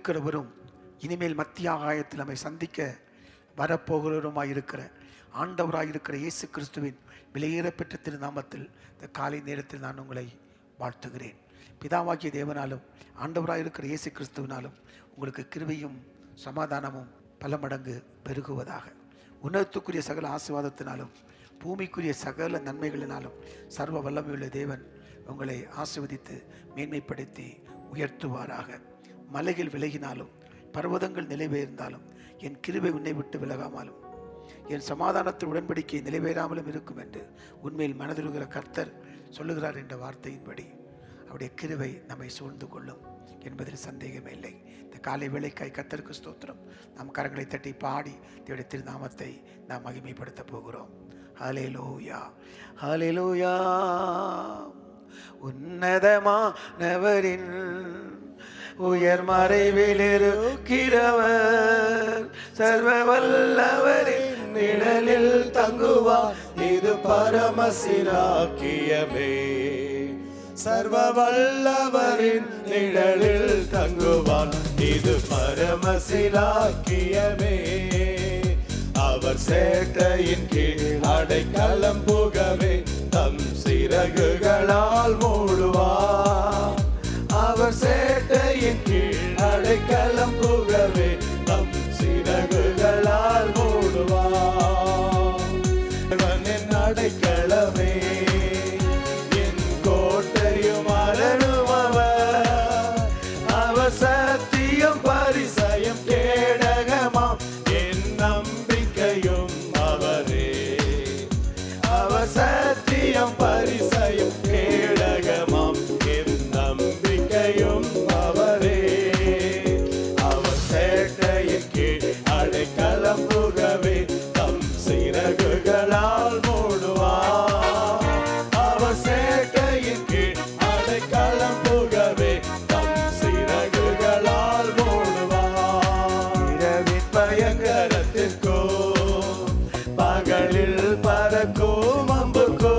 இருக்கிறவரும் இனிமேல் மத்திய ஆகாயத்தில் நம்மை சந்திக்க வரப்போகிறவருமாய் இருக்கிற ஆண்டவராய் இருக்கிற இயேசு கிறிஸ்துவின் விலையேறப்பெற்ற திருநாமத்தில் இந்த காலை நேரத்தில் நான் உங்களை வாழ்த்துகிறேன். பிதாவாகிய தேவனாலும் ஆண்டவராய் இருக்கிற இயேசு கிறிஸ்துவினாலும் உங்களுக்கு கிருபையும் சமாதானமும் பல மடங்கு பெருகுவதாக. உன்னதத்துக்குரிய சகல ஆசீர்வாதத்தினாலும் பூமிக்குரிய சகல நன்மைகளினாலும் சர்வ வல்லமையுள்ள தேவன் உங்களை ஆசீர்வதித்து மேன்மைப்படுத்தி உயர்த்துவாராக. மலைகள் விலகினாலும் பர்வதங்கள் நிலைபெயர்ந்தாலும் என் கிருபை உன்னை விட்டு விலகாமலும் என் சமாதானத்தில் உடன்படிக்கை நிலைபெறாமலும் இருக்கும் என்று உண்மையில் மனதிருகிற கர்த்தர் சொல்லுகிறார் என்ற வார்த்தையின்படி அவருடைய கிருபை நம்மை சூழ்ந்து கொள்ளும் என்பதில் சந்தேகமே இல்லை. இந்த காலை வேளைக்காய் கர்த்தருக்கு ஸ்தோத்திரம். நாம் கரங்களை தட்டி பாடி தேவனுடைய திருநாமத்தை நாம் மகிமைப்படுத்த போகிறோம். ஹல்லேலூயா, ஹல்லேலூயா. உன்னதமானவரின் உயர் மறைவில் இருக்கிறவர், சர்வ வல்லவரின் நிழலில் தங்குவார், இது பரமசிலாக்கியமே. சர்வ வல்லவரின் நிழலில் தங்குவான், இது பரமசிலாக்கியமே. அவர் சேட்டையின் கீழ் அடைக்கலம் புகவே தம் சிறகுகளால் மூடுவார். அவர் சேட்டையின் கீழ் அடைக்கலம் புகவே தம் சிறகுகளால் மூடுவார். என் அடைக்கலமே, என் கோட்டையும் அரணும் அவர். அவர் சத்தியம் பரிசயம் கேடகமாம், என் நம்பிக்கையும் அவரே. அவர் சத்தியம் பரிசயம் கேடகமாம், என் நம்பிக்கையும் அவரே. அவர் சேட்டையின் கீழ் அடைக்கலம் புகவே தம் சிறகுகளால் மூடுவார். அவர் சேட்டையின் கீழ் அடைக்கலம் புகவே தம் சிறகுகளால் மூடுவார். இரவின் பயங்கரத்திற்கோ பகலில் பறக்கும் அம்புக்கோ,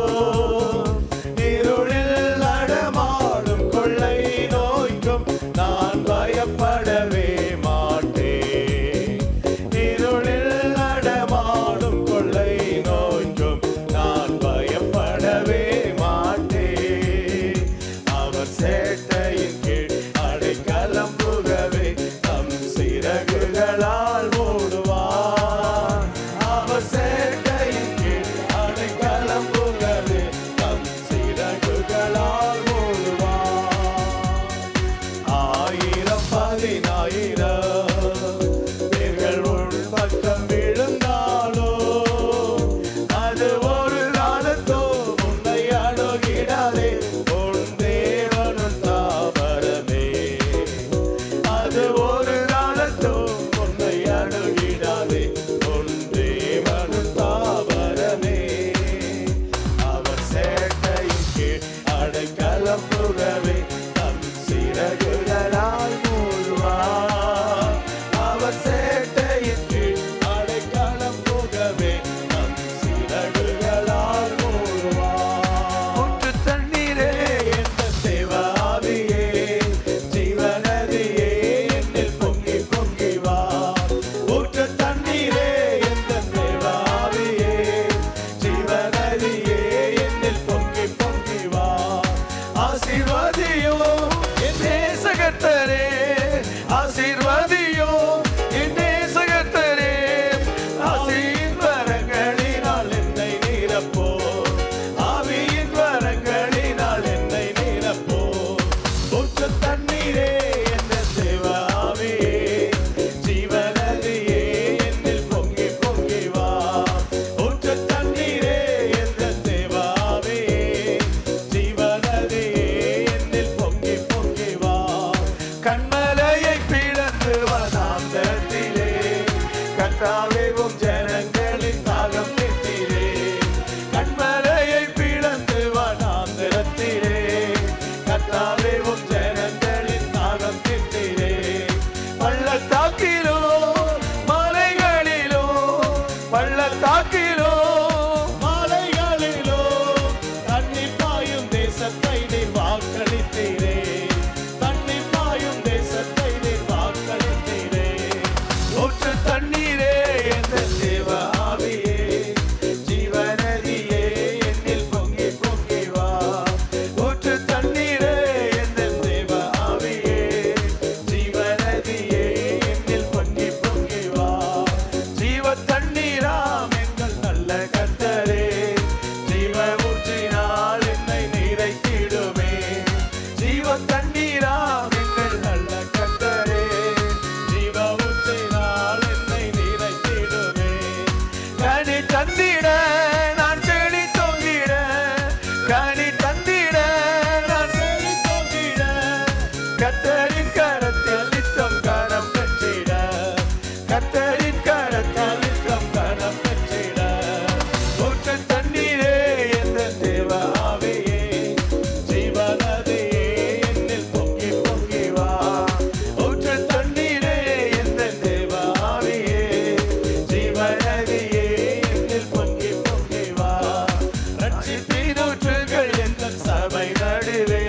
இருளில் நடமாடும் கொள்ளை நோய்க்கும் நான் பயப்படவே மாட்டேன். இருளில் நடமாடும் கொள்ளை நோய்க்கும் நான் பயப்படவே மாட்டேன். அவர் சேட்டையின் கீழ் அடைக்கலம் புகவே தம் சிறகுகளால் மூடுவார். அவர் சேட்டையின் கீழ் அடைக்கலம் புகவே தம் சிறகுகளால் மூடுவார். 1000 பேர்கள் உன் பக்கம் விழுந்தாலோ, அது ஒரு காலத்தோ உன்னை அணுகிடாதே. உன் தேவனும் தாவரமே, அது ஒரு காலத்தோ உன்னை அணுகிடாதே. உன் தேவனும் தாவரமே. அவர் சேட்டையின் கீழ் அடைக்கலம் புகவே தம் சிறகுகளால் மூடுவார். அவர் சேட்டையின் கீழ் அடைக்கலம் புகவே தம் சிறகுகளால் மூடுவார். ஊற்று தண்ணீரே, என்ற தேவாவியே, ஜீவநதியே, என்னில் பொங்கி பொங்கி வா. ஊற்று தண்ணீரே, என்ற தேவாவியே, ஜீவநதியே, என்னில் பொங்கி பொங்கி வா. ஆசீர்வாதியோ என் நேசகர்த்தரே, ஆசீர்வாதியோ என் நேசகர்த்தரே. ஆவியின் வரங்களினால் என்னை நிரப்போ, ஆவியின் வரங்களினால் என்னை நிரப்போ. ஊற்று தண்ணீரே, என்ற தேவ ஆவியே, ஜீவநதியே, என்னில் பொங்கி பொங்கி வா. ஊற்று தண்ணீரே, என்ற தேவ ஆவியே, ஜீவநதியே, என்னில் பொங்கி பொங்கி வா. கண்மலையை பிளந்து வனாந்தரத்திலே, கர்த்தாவே உம் ஜனங்களின் தாகம் தீர்த்தீரே. கண்மலையை பிளந்து வனாந்தரத்திலே, கர்த்தாவே உம் ஜனங்களின் தாகம் தீர்த்தீரே. பள்ளத்தாக்கிலோ மலைகளிலோ, பள்ளத்தாக்கிலோ மலைகளிலோ, தண்ணீர் பாயும் தேசத்தை நீர் வாக்களித்தீரே. தண்ணீர் பாயும் தேசத்தை நீர் வாக்களி கர்த்தரின் கரத்தால் நித்தம் கனம் பெற்றிட ஊற்று தண்ணீரே எந்த தேவ ஆவியே ஜீவநதியே என்னில் பொங்கி பொங்கி வா ஊற்று தண்ணீரே எந்த தேவ ஆவியே ஜீவநதியே என்னில் பொங்கி பொங்கி வா ரட்சிப்பின் ஊற்றுகள் எந்த சபை நடுவே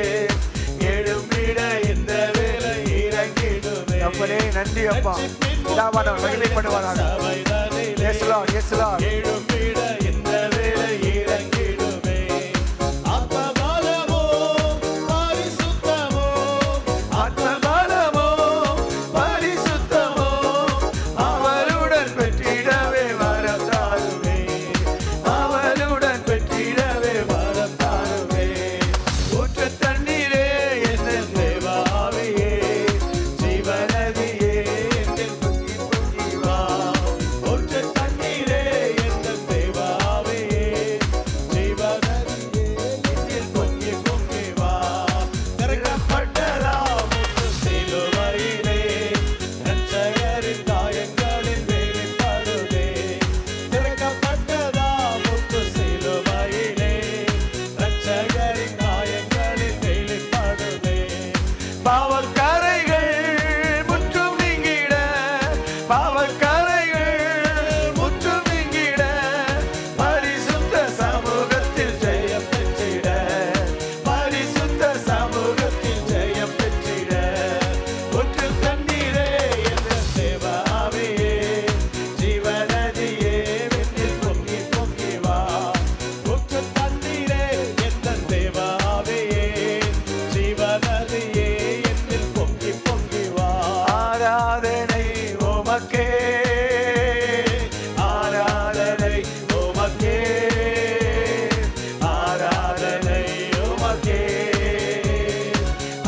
எழும்பிட இந்த வேளை இறங்கிடுவே அப்பனே நன்றி அப்பா தாவானவர் மகிமைப்படுவாராக Yes Lord Yes Lord எழும்பிட இந்த வேளை இறங்கிடுவே ஆத்மபலமோ பரிசுத்தமோ ஆத்மபலமோ பரிசுத்தமோ அவருடன் பெற்றிடவே வரம் தாருவே அவருடன் பெற்றிடவே வரம் தாருவே ஊற்று தண்ணீரே என் தேவ ஆவியே ஜீவநதியே என்னில் பொங்கி பொங்கி வா ஊற்று தண்ணீரே என் தேவ ஆவியே ஜீவநதியே என்னில் பொங்கி பொங்கி வா திறக்கப்பட்டதாம் முத்து சிலுவையிலே இரட்சகரின் காயங்களில் வெளிப்படுதே திறக்கப்பட்டதாம் முத்து சிலுவையிலே இரட்சகரின் காயங்களில் வெளிப்படுதே பாவக்கரைகள் முற்றும் நீங்கிட பாவக்கரைகள் முற்றும் நீங்கிட பரிசுத்த சமூகத்தில் ஜெயம் பெற்றிட பரிசுத்த சமூகத்தில் ஜெயம் பெற்றிட ஊற்று தண்ணீரே என்ற தேவ ஆவியே ஜீவநதியே என்னில் பொங்கி பொங்கி வா ஊற்று தண்ணீரே என்ற தேவ ஆவியே ஜீவநதியே என்னில் பொங்கி பொங்கி வா ஆராதனை உமக்கே ஆராதனை உமக்கே ஆராதனை உமக்கே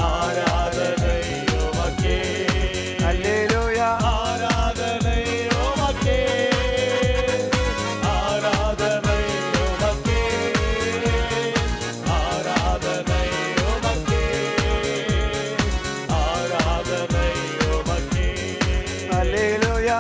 ஆராதனை உமக்கே அல்லேலூயா ஆராதனை உமக்கே ஆராதனை உமக்கே ஆராதனை உமக்கே ஆராதனை உமக்கே அல்லேலூயா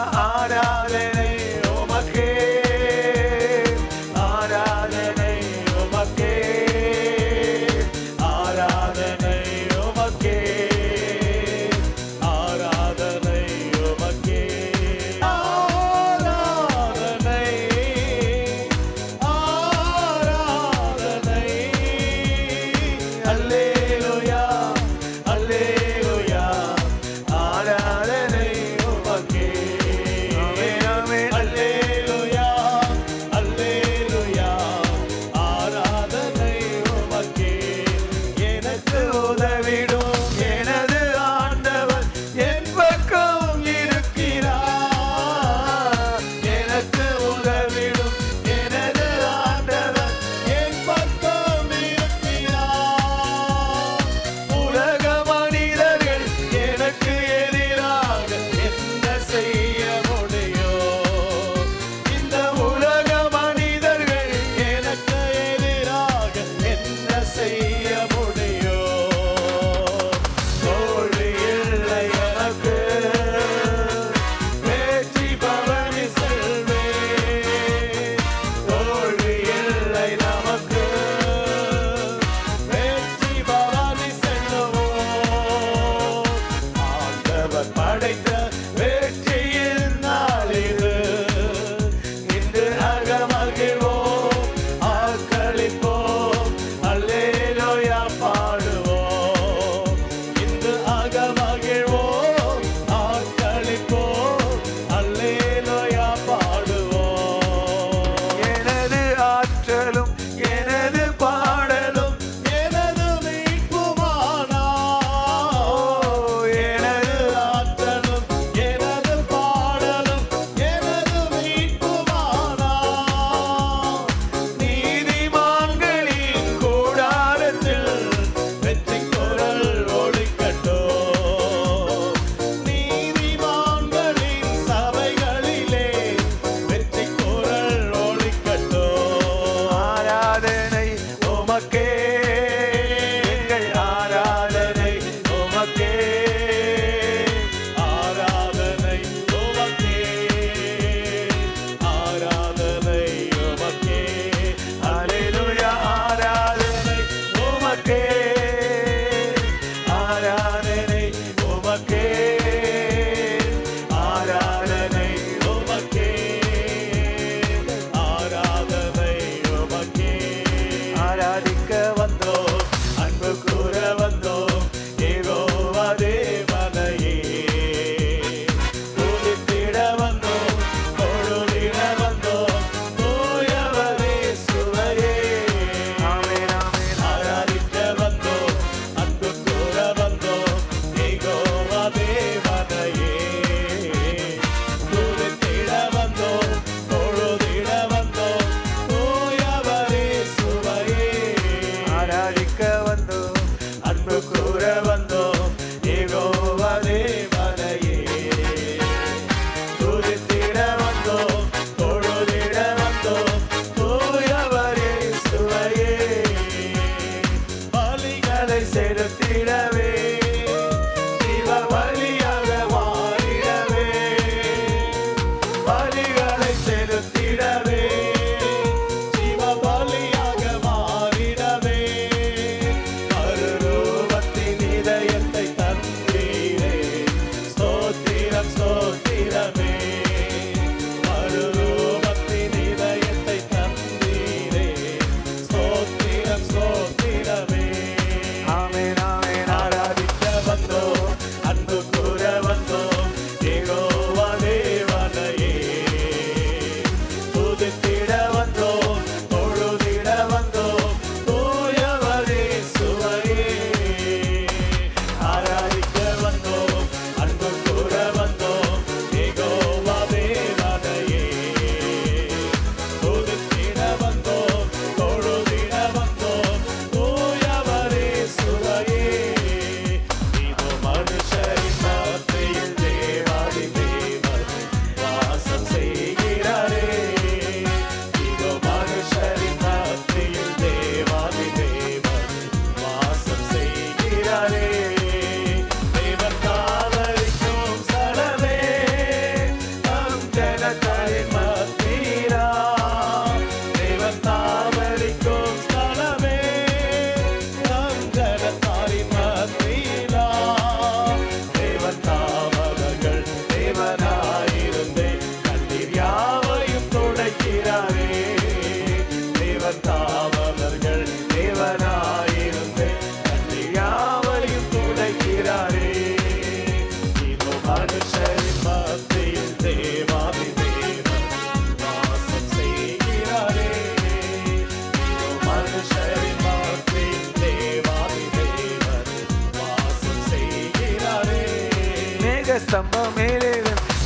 ஸ்தம்பம் மேலே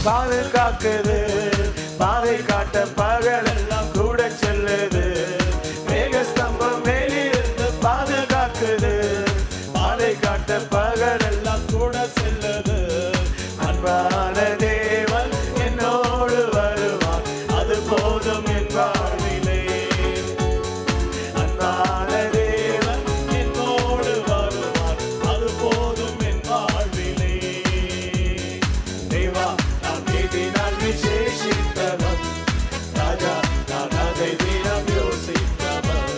பாதுகாக்குது, பாதை காட்ட பகலெல்லாம் கூட செல்லுது. மேக ஸ்தம்பம் மேலிருந்து பாதுகாக்குது, பாதை காட்ட பகலெல்லாம் கூட செல்லுது. அன்பான தேவன் என்னோடு வருவான், அது போதும் என் வாழ்விலே. அன்பான தேவன் என்னோடு வருவான், அது போதும் என் வாழ்விலே. தேவா நான் நீதினால் விசேஷித்தவன், ராஜா நான் அதை தினம் யோசித்தவன்.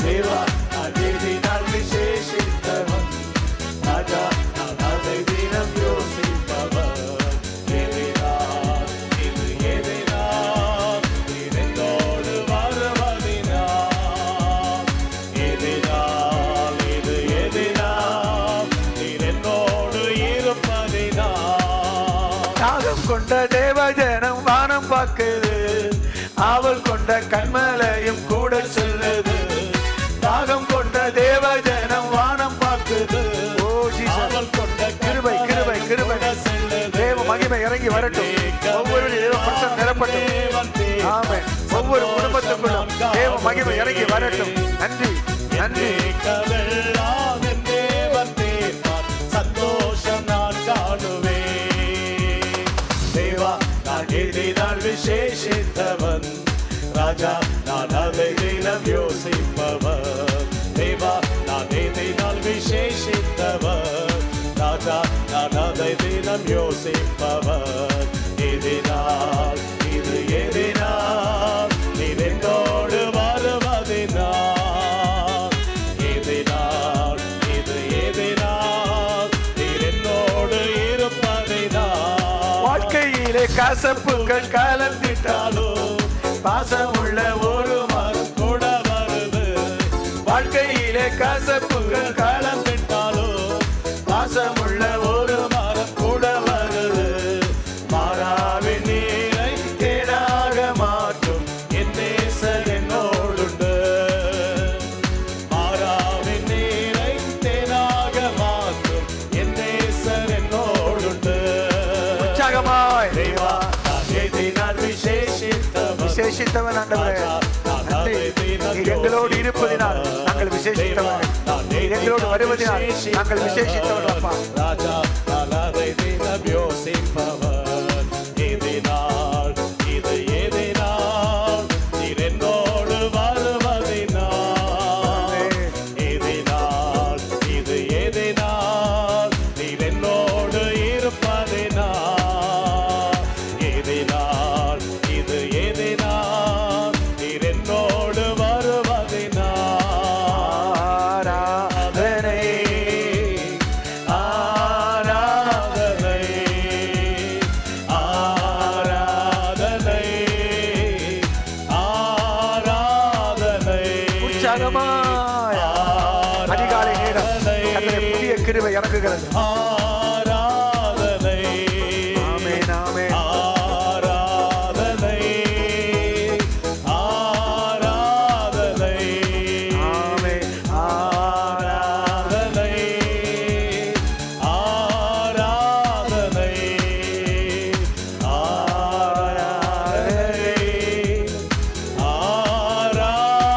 தேவா நான் நீதினால் விசேஷித்தவன், ராஜா நான் அதை தினம் யோசித்தவன். கொண்ட தேவஜனம் வானம் பார்க்குது, ஆவல் கொண்ட கண்மலையும் கூட சொல்லுது. தாகம் கொண்ட தேவஜனம் வானம் பார்க்குது. ஓ ஆவல் கொண்ட கிருபை கிருபை கிருபை தேவ மகிமை இறங்கி வரட்டும். ஒவ்வொரு பிரசன்னம் நிரப்பட்டும். ஆமென். ஒவ்வொரு குடும்பத்துக்குள்ளும் தேவ மகிமை இறங்கி வரட்டும். நன்றி நன்றி. சந்தோஷம் நான் காணுவேன். தேவா நான் நீதினால் விசேஷித்தவன், ராஜா நான் அதை தினம் யோசிப்பவன். தேவா நான் நீதினால் விசேஷித்தவன், ராஜா நான் அதை தினம் யோசிப்பவன். எதினால் இது எதினால் நீர் என்னோடு வருவதினால், எதினால் இது எதினால் நீர் என்னோடு இருப்பதினால். வாழ்க்கையிலே கசப்புகள் கலந்திட்டாலும் பாசமுள்ள ஒரு மரம் கூட வருது. வாழ்க்கையிலே கசப்புகள் கலந்திட்டாலும் பாசமுள்ள ஒரு மரம் கூட வருது. மாறாவின் நீரை தேனாக மாற்றும் என் நேசர் என்னோடுண்டு. மாறாவின் நீரை தேனாக மாற்றும் என் நேசர் என்னோடுண்டு. தேவா நான் எதினால் விசேஷித்தவன் ஆண்டவரே, நீர் எங்களோடு இருப்பதினால் நாங்கள் விசேஷித்தவர்கள், நீர் எங்களோடு வருவதினால் நாங்கள் விசேஷித்தவர்கள். அப்பா ராஜா நான் அதை தினம் யோசிப்பவன். எதினால் இது எதினால் நீர் என்னோடு வருவதினால், எதினால் இது எதினால் நீர் என்னோடு இருப்பதினால், எதினால் இது எதினால் நீர் என்னோடு வருவதினால். ஆராதனை ஆராதனை ஆராதனை ஆராதனை. உற்சாகமாய் அதிகாலை நேரம் கர்த்தருடைய புதிய கிருபை இறங்குகிறது. ஆராதனை ஆமென் ஆமென். ஆராதனை ஆராதனை ஆமென். ஆராதனை ஆராதனை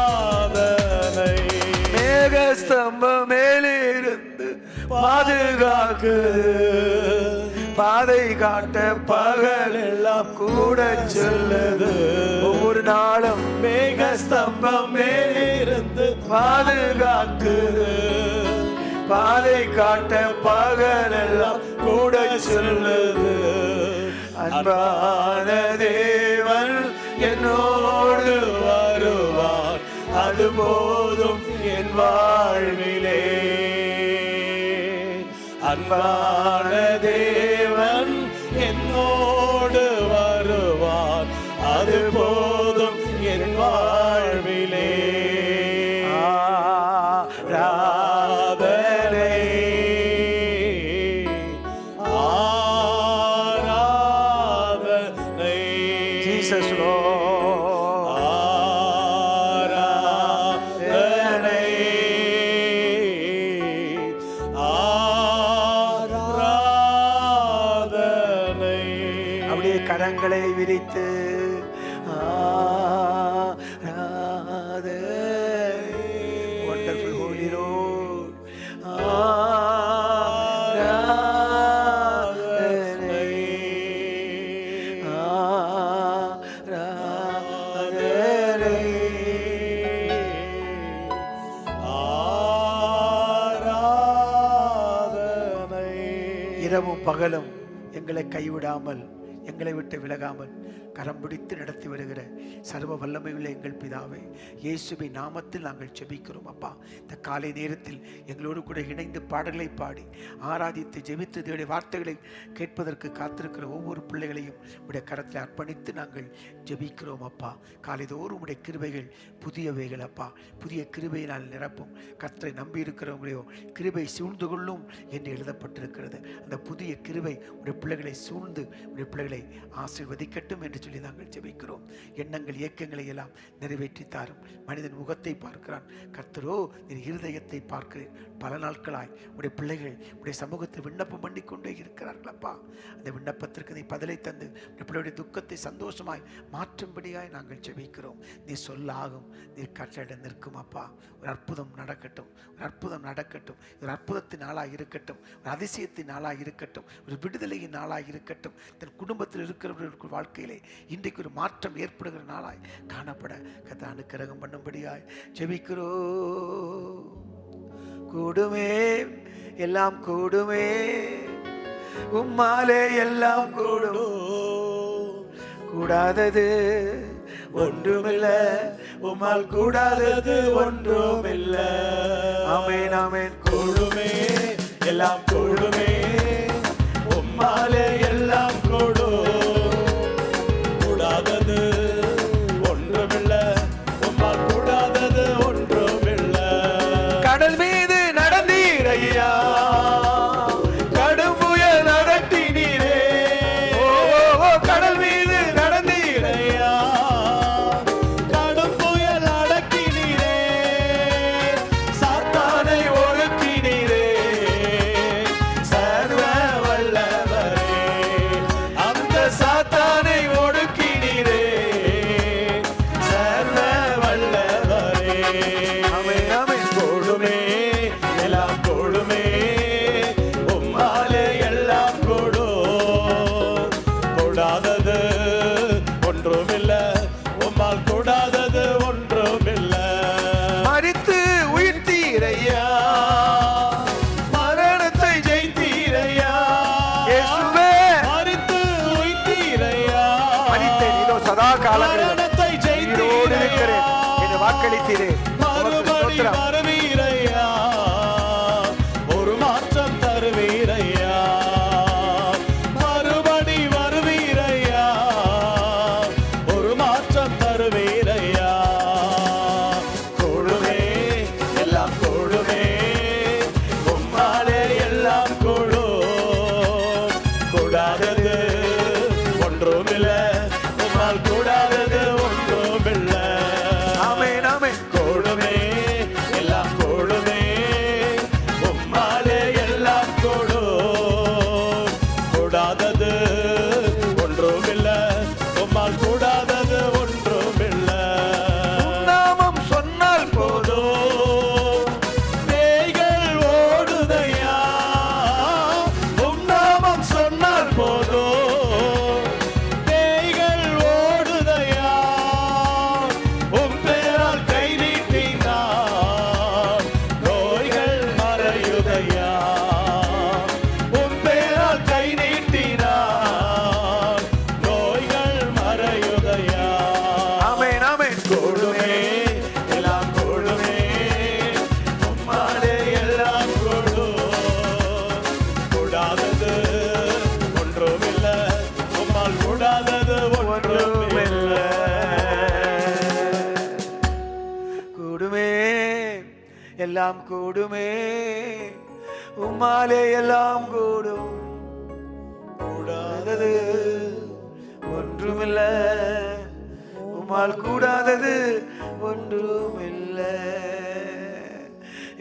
ஆராதனை. மேகஸ்தம்பம் மேலிருந்து பாதுகாக்கு, பாதை காட்ட பகலெல்லாம் கூட செல்லுது. ஒவ்வொரு நாளும் மேகஸ்தம்பம் மேலிருந்து பாதுகாக்குது, பாதை காட்ட பகலெல்லாம் கூட செல்லுது. அன்பான தேவன் என்னோடு வருவார், அது போதும் என் வாழ்விலே. அன்பான தேவன் என்னோடு வருவார், அது போதும் என் வாழ்விலே. ஆராதனை ஆராதனை. ஜீசஸ் ஆராதனை சிறகுகளை விரித்து wonderful holy Lord இரவும் பகலும் எங்களை கைவிடாமல் எங்களை விட்டு விலகாமல் கரம் பிடித்து நடத்தி வருகிற சர்வ வல்லமையுள்ள எங்கள் பிதாவே, இயேசுவின் நாமத்தில் நாங்கள் ஜெபிக்கிறோம் அப்பா. இந்த காலை நேரத்தில் எங்களோடு கூட இணைந்து பாடல்களை பாடி ஆராதித்து ஜெபித்து தேவனுடைய வார்த்தைகளை கேட்பதற்கு காத்திருக்கிற ஒவ்வொரு பிள்ளைகளையும் உடைய கரத்தில் அர்ப்பணித்து நாங்கள் ஜெபிக்கிறோம் அப்பா. காலைதோறும் உடைய கிருபைகள் புதியவைகள் அப்பா. புதிய கிருபையினால் நிரப்பும். கர்த்தரை நம்பி இருக்கிறவங்களையோ கிருபை சூழ்ந்து கொள்ளும் என்று எழுதப்பட்டிருக்கிறது. அந்த புதிய கிருபை உடைய பிள்ளைகளை சூழ்ந்து உடைய பிள்ளைகளை ஆசீர்வதிக்கட்டும் என்று சொல்லி நாங்கள் ஜெபிக்கிறோம். எண்ணங்கள் இயக்கங்களை எல்லாம் நிறைவேற்றி தாரும். மனிதன் முகத்தை பார்க்கிறான், கர்த்தரோ என் இருதயத்தை பார்க்கிறேன். பல நாட்களாய் உடைய பிள்ளைகள் உடைய சமூகத்தில் விண்ணப்பம் பண்ணி கொண்டே இருக்கிறார்கள் அப்பா. அந்த விண்ணப்பத்திற்கு நீ பதிலை தந்து பிள்ளையுடைய துக்கத்தை சந்தோஷமாய் மாற்றும்படியாய் நாங்கள் ஜெபிக்கிறோம். நீ சொல்லாகும், நீ கட்டளை நிற்கும் அப்பா. ஒரு அற்புதம் நடக்கட்டும், ஒரு அற்புதம் நடக்கட்டும். ஒரு அற்புதத்தின் நாளாக இருக்கட்டும், ஒரு அதிசயத்தின் நாளாக இருக்கட்டும், ஒரு விடுதலையின் நாளாக இருக்கட்டும். தன் குடும்பத்தில் இருக்கிறவர்களுக்கு வாழ்க்கையிலே இன்றைக்கு ஒரு மாற்றம் ஏற்படுகிற நாளாய் காணப்பட கர்த்தர் அனுக்கிரகம் பண்ணும்படியாய் ஜெபிக்கிறோம். கூடுமே எல்லாம் கூடுமே, உம்மாலே எல்லாம் கூடும். கூடாதது ஒன்றுமில்ல, உம்மால் கூடாதது ஒன்றுமில்ல. ஆமென் ஆமென். கூடுமே எல்லாம் கூடுமே, உம்மாலே எல்லாம் கூடும். கூடாதது ஒன்றுமில்ல, உம்மால் கூடாதது ஒன்றுமில்ல. கடல் மீது நடந்தீர் ஐயா, கடும் புயல் நடத்தினீரே. ஓ கடல் மீது நடந்தீர் ஐயா, கடும் புயல் அடக்கினீரே. சாத்தானை ஒடுக்கினீரே, சர்வ வல்லவரே. அந்த சாத்தானை ஒடுக்கினீரே, சர்வ வல்லவரே. ஆமென் ஆமென். கூடுமே எல்லாம் கூடுமே, உம்மாலே எல்லாம் கூடும். கூடாதது ஒன்றுமில்ல, உம்மால் கூடாதது ஒன்றுமில்ல. மரித்து உயிர்த்தீரையா, மரணத்தை ஜெயித்தீரையா. இயேசுவே மரித்து உயிர்த்தீரையா. மரித்தேன், இதோ சதா காலங்களில் மரணத்தை ஜெயித்தீரையா. என்று வாக்களித்தீரே. மறுபடி வருவீரையா, ஒரு மாற்றம் தருவீரையா. மறுபடி வருவீரையா, ஒரு மாற்றம் தருவீரையா. கூடுமே எல்லாம் கூடுமே, உம்மாலே எல்லாம் கூடும். கூடாதது ஒன்றுமில்ல, உம்மால் கூடாதது ஒன்றுமில்ல. ஆமென் ஆமென். கூடுமே எல்லாம் கூடுமே, உம்மாலே எல்லாம் கூடும். கூடாதது ஒன்றுமில்ல, உம்மால் கூடாதது ஒன்றுமில்ல. நாமம் சொன்னால் போதும், பேய்கள் ஓடுதையா. உம் நாமம் சொன்னால் போதும், பேய்கள் ஓடுதையா. உம் பேரால் கை நீட்டினார், நோய்கள் மறையுதையா. உம் பேரால் கை நீட்டினார், நோய்கள் மறையுதையா. ஆமென் ஆமென். கூடுமே எல்லாம் கூடுமே, உம்மாலே எல்லாம் கூடும். கூடாதது ஒன்றுமில்ல, உம்மால் கூடாதது ஒன்றுமில்ல. கூடுமே எல்லாம் கூடுமே, உம்மாலே எல்லாம் கூடும். கூடாதது ஒன்றுமில்ல, உம்மால் கூடாதது ஒன்றுமில்ல.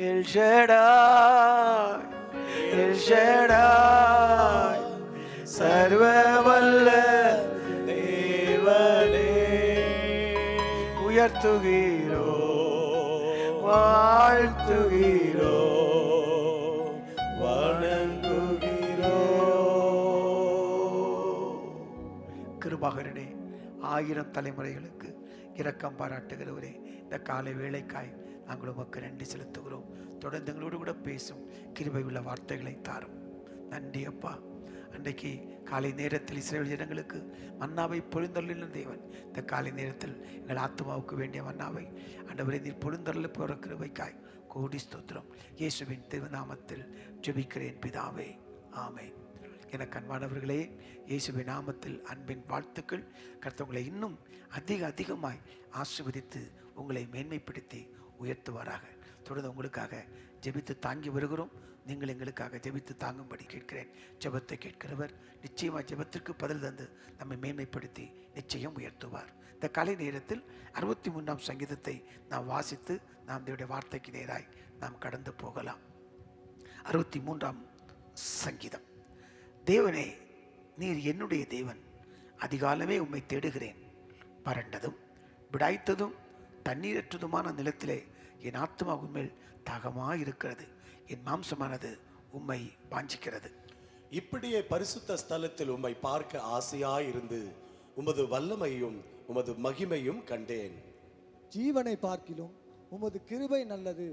எல் ஷடாய், எல் ஷடாய், சர்வ வல்ல உயர்த்துகிறோ, வாழ்த்துகிறோ, வணங்குகிறோ. கிருபாகரனே, 1000 தலைமுறைகளுக்கு இரக்கம் பாராட்டுகிறவரே, இந்த காலை வேளைக்காய் நாங்கள் உமக்கு நன்றி செலுத்துகிறோம். தொடர்ந்து எங்களோடு கூட பேசும் கிருபை உள்ள வார்த்தைகளை தாரும். நன்றி அப்பா. அன்றைக்கு காலை நேரத்தில் இஸ்ரவேல் ஜனங்களுக்கு மன்னாவை பொழிந்தருளின தேவன், இந்த காலை நேரத்தில் எங்கள் ஆத்மாவுக்கு வேண்டிய மன்னாவை ஆண்டவரே நீர் பொழிந்தருள போகிற கிருபைக்காய் கோடி ஸ்தோத்திரம். இயேசுவின் திருநாமத்தில் ஜெபிக்கிறேன் பிதாவே, ஆமென். எனக்கு அன்பானவர்களே, இயேசுவின் நாமத்தில் அன்பின் வாழ்த்துக்கள். கர்த்தர் இன்னும் அதிகமாய் ஆசீர்வதித்து உங்களை மேன்மைப்படுத்தி உயர்த்துவாராக. தொடர்ந்து உங்களுக்காக ஜெபித்து தாங்கி வருகிறோம். நீங்கள் எங்களுக்காக ஜெபித்து தாங்கும்படி கேட்கிறேன். ஜெபத்தை கேட்கிறவர் நிச்சயமாக ஜெபத்திற்கு பதில் தந்து நம்மை மேன்மைப்படுத்தி நிச்சயம் உயர்த்துவார். இந்த காலை நேரத்தில் 63ஆம் சங்கீதத்தை நாம் வாசித்து நாம் தேவனுடைய வார்த்தைக்கு நேராய் நாம் கடந்து போகலாம். 63ஆம் சங்கீதம். தேவனே, நீர் என்னுடைய தேவன், அதிகாலமே உம்மை தேடுகிறேன். பரண்டதும் விடாய்த்ததும் தண்ணீரற்றதுமான நிலத்திலே என் ஆத்மா உண்மையில் தாகமாயிருக்கிறது, என் மாம்சமானது உம்மை வாஞ்சிக்கிறது. இப்படியே பரிசுத்த ஸ்தலத்தில் உம்மை பார்க்க ஆசையாயிருந்து உமது வல்லமையும் உமது மகிமையும் கண்டேன். ஜீவனை பார்க்கிலும் உமது கிருபை நல்லது,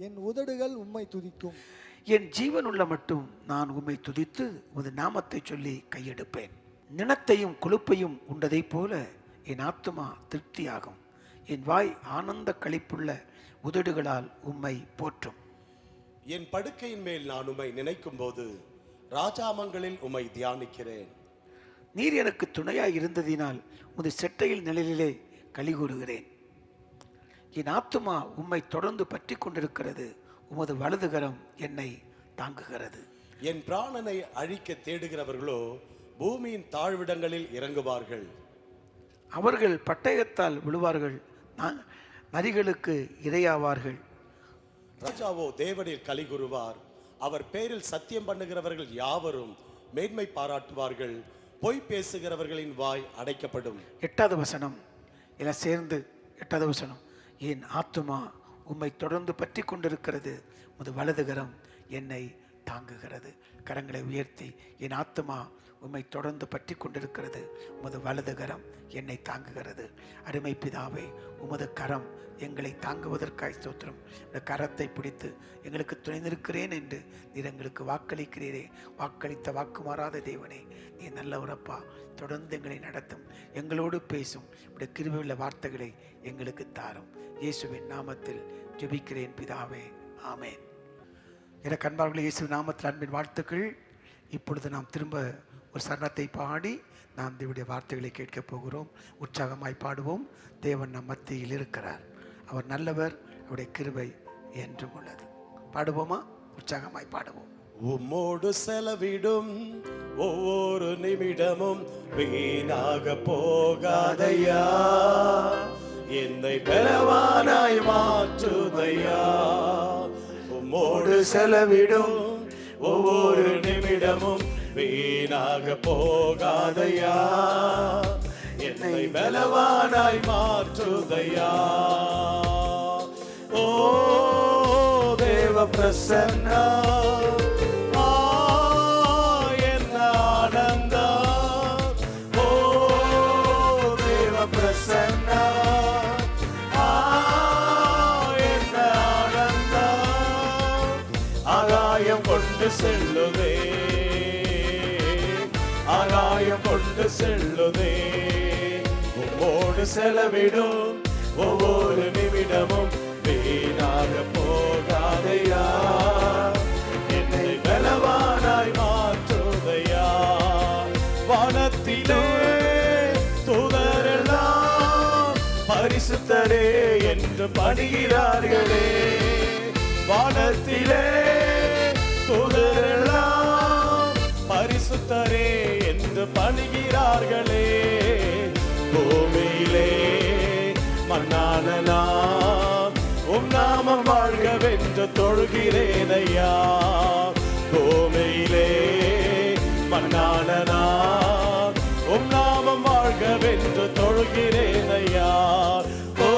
என் உதடுகள் உம்மை துதிக்கும். என் ஜீவன் உள்ள மட்டும் நான் உம்மை துதித்து உமது நாமத்தை சொல்லி கையெடுப்பேன். நினத்தையும் கொழுப்பையும் உண்டதை போல என் ஆத்துமா திருப்தியாகும். என் வாய் ஆனந்த களிப்புள்ள உதடுகளால் உம்மை போற்றும். என் படுக்கையின் மேல் நான் உம்மை நினைக்கும் போது ராஜாமங்களில் உம்மை தியானிக்கிறேன். நீர் எனக்கு துணையாய் இருந்ததினால் உமது செட்டையில் நிழலிலே களி கூறுகிறேன். என் ஆத்துமா உம்மை தொடர்ந்து பற்றி கொண்டிருக்கிறது, உமது வலதுகரம் என்னை தாங்குகிறது. என் பிராணனை அழிக்க தேடுகிறவர்களோ பூமியின் தாழ்விடங்களில் இறங்குவார்கள். அவர்கள் பட்டயத்தால் விழுவார்கள், நரிகளுக்கு இரையாவார்கள். ராஜாவோ தேவனில் களி கூறுவார். அவர் பேரில் சத்தியம் பண்ணுகிறவர்கள் யாவரும் மேன்மை பாராட்டுவார்கள். பொய் பேசுகிறவர்களின் வாய் அடைக்கப்படும். 8வது வசனம் எல்லாம் சேர்ந்து 8வது வசனம். என் ஆத்துமா உம்மை தொடர்ந்து பற்றி கொண்டிருக்கிறது, உமது வலதுகரம் என்னை தாங்குகிறது. கரங்களை உயர்த்தி, என் ஆத்துமா உம்மை தொடர்ந்து பற்றி கொண்டிருக்கிறது, உமது வலதுகரம் என்னை தாங்குகிறது. அருமை பிதாவே, உமது கரம் எங்களை தாங்குவதற்காய் ஸ்தோத்திரம். இந்த கரத்தை பிடித்து எங்களுக்கு துணை நிற்கிறேன் என்று நீர் எங்களுக்கு வாக்களிக்கிறீரே. வாக்களித்த வாக்கு மாறாத தேவனே, நீ நல்லவரப்பா. தொடர்ந்து எங்களை நடத்தும், எங்களோடு பேசும். இப்படி கிருபையுள்ள வார்த்தைகளை எங்களுக்கு தாரும். இயேசுவின் நாமத்தில் ஜெபிக்கிறேன் பிதாவே, ஆமென். எனக்கு அன்பார்களே, இயேசுவின் நாமத்தில் அன்பின் வாழ்த்துக்கள். இப்பொழுது நாம் திரும்ப ஒரு சரணத்தை பாடி நாம் தேவனுடைய வார்த்தைகளை கேட்க போகிறோம். உற்சாகமாய் பாடுவோம். தேவன் நம் மத்தியில் இருக்கிறார், அவர் நல்லவர், அவருடைய கிருபை என்றும் உள்ளது. பாடுவோமா? உற்சாகமாய் பாடுவோம். உம்மோடு செலவிடும் ஒவ்வொரு நிமிடமும் வீணாக போகாதையா, என்னை பலவானாய் மாற்றுதையா. உம்மோடு செலவிடும் ஒவ்வொரு நிமிடமும் வீணாக போகாதையா, என்னை பலவானாய் மாற்றுதையா. ஓ தேவ பிரசன்னா, என்ன ஆனந்தம். ஓ தேவ பிரசன்னா, என்ன ஆனந்தம். ஆகாயம் கொண்டு செல்லுவே, ஆகாயம் கொண்டு செல்லுதே. உம்மோடு செலவிடும் ஒவ்வொரு நிமிடமும் வீணாக போகாதையா, என்னை பலவானாய் மாற்றுதையா. வானத்திலே தூதரெல்லாம் பரிசுத்தரே என்று பணிகிறார்களே. வானத்திலே தூதரெல்லாம் பரிசுத்தரே என்று பணிகிறார்களே. பூமியிலே மண்ணான நான் உம் நாமம் வாழ்கவென்று தொழுகிறேனையா. பூமியிலே மண்ணான நான் உம் நாமம் வாழ்கவென்று தொழுகிறேனையா. ஓ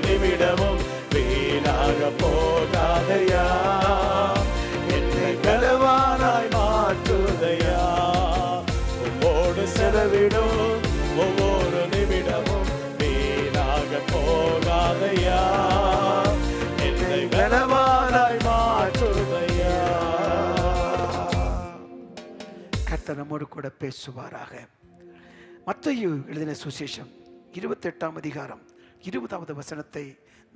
நிமிடமும் வீணாக போகாதையா, என்னை பலவானாய் மாற்றுதையா. உம்மோடு செலவிடும் ஒவ்வொரு நிமிடமும் வீணாக போகாதையா, என்னை பலவானாய் மாற்றுதையா. கர்த்தர் நம்மோடு கூட பேசுவாராக. மத்தேயு எழுதின சுவிசேஷம் 28ஆம் அதிகாரம் 20வது வசனத்தை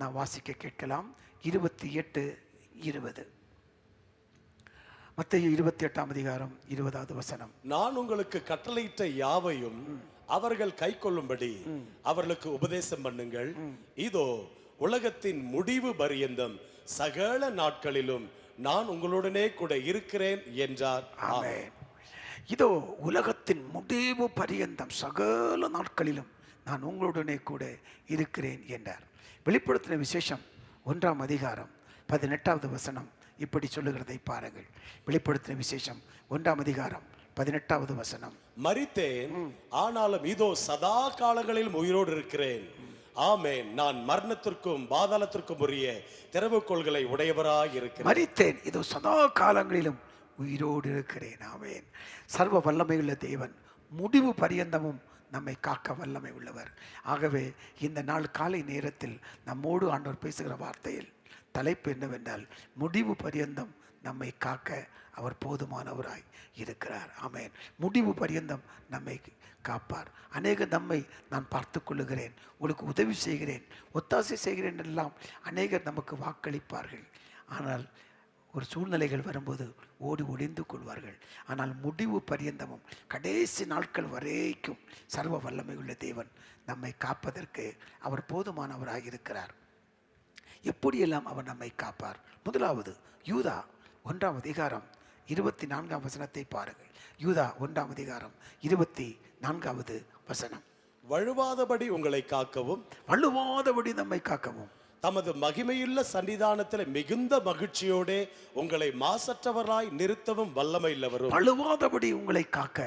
நாம் வாசிக்க கேட்கலாம். 28:20. மத்தேயு 28ஆம் அதிகாரம் 20வது வசனம். நான் உங்களுக்கு கட்டளையிட்ட யாவையும் அவர்கள் கைக்கொள்ளும்படி அவர்களுக்கு உபதேசம் பண்ணுங்கள். இதோ உலகத்தின் முடிவு பரியந்தம் சகல நாட்களிலும் நான் உங்களுடனே கூட இருக்கிறேன் என்றார். ஆமென். இதோ உலகத்தின் முடிவு பரியந்தம் சகல நாட்களிலும் நான் உங்களுடனே கூட இருக்கிறேன் என்றார். வெளிப்படுத்தின விசேஷம் 1ஆம் அதிகாரம் 18வது வசனம் இப்படி சொல்லுகிறதை பாருங்கள். வெளிப்படுத்தின விசேஷம் 1ஆம் அதிகாரம் 18வது வசனம். மரித்தேன், ஆனாலும் இதோ சதா காலங்களிலும் உயிரோடு இருக்கிறேன். ஆமென். நான் மரணத்திற்கும் பாதாளத்திற்கும் உரிய திறவுகோல்களை உடையவராய் இருக்கிறேன். மரித்தேன், இதோ சதா காலங்களிலும் உயிரோடு இருக்கிறேன். ஆமென். சர்வ வல்லமையுள்ள தேவன் முடிவு பரியந்தமும் நம்மை காக்க வல்லமை உள்ளவர். ஆகவே இந்த நாள் காலை நேரத்தில் நம்மோடு ஆண்டவர் பேசுகிற வார்த்தையில் தலைப்பு என்னவென்றால், முடிவு பரியந்தம் நம்மை காக்க அவர் போதுமானவராய் இருக்கிறார். ஆமென். முடிவு பரியந்தம் நம்மை காப்பார். அநேக நம்மை நான் பார்த்து கொள்ளுகிறேன், உங்களுக்கு உதவி செய்கிறேன், ஒத்தாசை செய்கிறேன் எல்லாம் அநேகர் நமக்கு வாக்களிப்பார்கள். ஆனால் ஒரு சூழ்நிலைகள் வரும்போது ஓடி ஒளிந்து கொள்வார்கள். ஆனால் முடிவு பரியந்தமும் கடைசி நாட்கள் வரைக்கும் சர்வ வல்லமை உள்ள தேவன் நம்மை காப்பதற்கு அவர் போதுமானவராக இருக்கிறார். எப்படியெல்லாம் அவர் நம்மை காப்பார்? முதலாவது, யூதா 1ஆம் அதிகாரம் 24ஆம் வசனத்தை பாருங்கள். யூதா 1ஆம் அதிகாரம் 24வது வசனம். வழுவாதபடி உங்களை காக்கவும், வழுவாதபடி நம்மை காக்கவும், தமது மகிமையுள்ள சன்னிதானத்தில் மிகுந்த மகிழ்ச்சியோட உங்களை மாசற்றவராய் நிறுத்தவும் வல்லமையுள்ளவரும். வழுவாதபடி உங்களை காக்க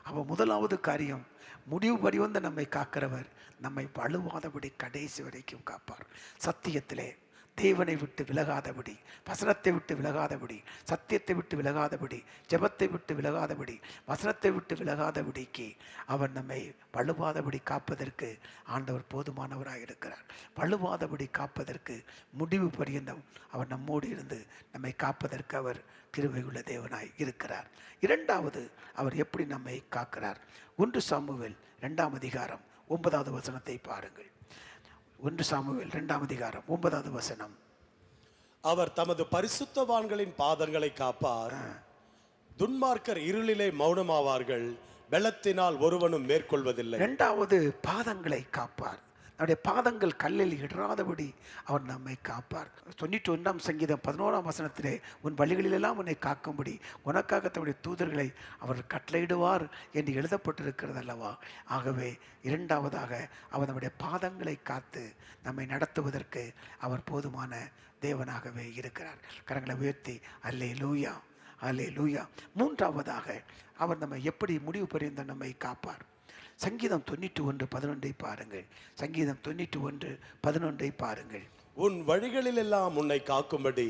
அவ முதலாவது காரியம், முடிவு பரியந்த நம்மை காக்கிறவர் நம்மை வழுவாதபடி கடைசி வரைக்கும் காப்பார். சத்தியத்திலே தேவனை விட்டு விலகாதபடி, வசனத்தை விட்டு விலகாதபடி, சத்தியத்தை விட்டு விலகாதபடி, ஜெபத்தை விட்டு விலகாதபடி, வசனத்தை விட்டு விலகாதபடிக்கு அவர் நம்மை வழுவாதபடி காப்பதற்கு ஆண்டவர் போதுமானவராக இருக்கிறார். வழுவாதபடி காப்பதற்கு முடிவு பரியந்தம் அவர் நம்மோடு இருந்து நம்மை காப்பதற்கு அவர் கிருபையுள்ள தேவனாய் இருக்கிறார். இரண்டாவது, அவர் எப்படி நம்மை காக்கிறார்? 1 சாமுவேல் 2ஆம் அதிகாரம் 9வது வசனத்தை பாருங்கள். 1 சாமுவேல் 2ஆம் அதிகாரம் 9வது வசனம். அவர் தமது பரிசுத்தவான்களின் பாதங்களை காப்பார், துன்மார்க்கர் இருளிலே மௌனமாவார்கள், பெலத்தினால் ஒருவனும் மேற்கொள்வதில்லை. இரண்டாவது, பாதங்களை காப்பார். நம்முடைய பாதங்கள் கல்லில் இடராதபடி அவர் நம்மை காப்பார். 91ஆம் சங்கீதம் 11ஆம் வசனத்திலே, உன் வழிகளிலெல்லாம் உன்னை காக்கும்படி உனக்காக தம்முடைய தூதர்களை அவர் கட்டளையிடுவார் என்று எழுதப்பட்டிருக்கிறது அல்லவா? ஆகவே இரண்டாவதாக அவர் நம்முடைய பாதங்களை காத்து நம்மை நடத்துவதற்கு அவர் போதுமான தேவனாகவே இருக்கிறார். கரங்களை உயர்த்தி அல்லேலூயா, அல்லேலூயா. மூன்றாவதாக அவர் நம்மை எப்படி முடிவு பரியந்த நம்மை காப்பார்? சங்கீதம் 91:11 பாருங்கள். சங்கீதம் 91:11 பாருங்கள். உன் வழிகளில் எல்லாம் உன்னை காக்கும்படி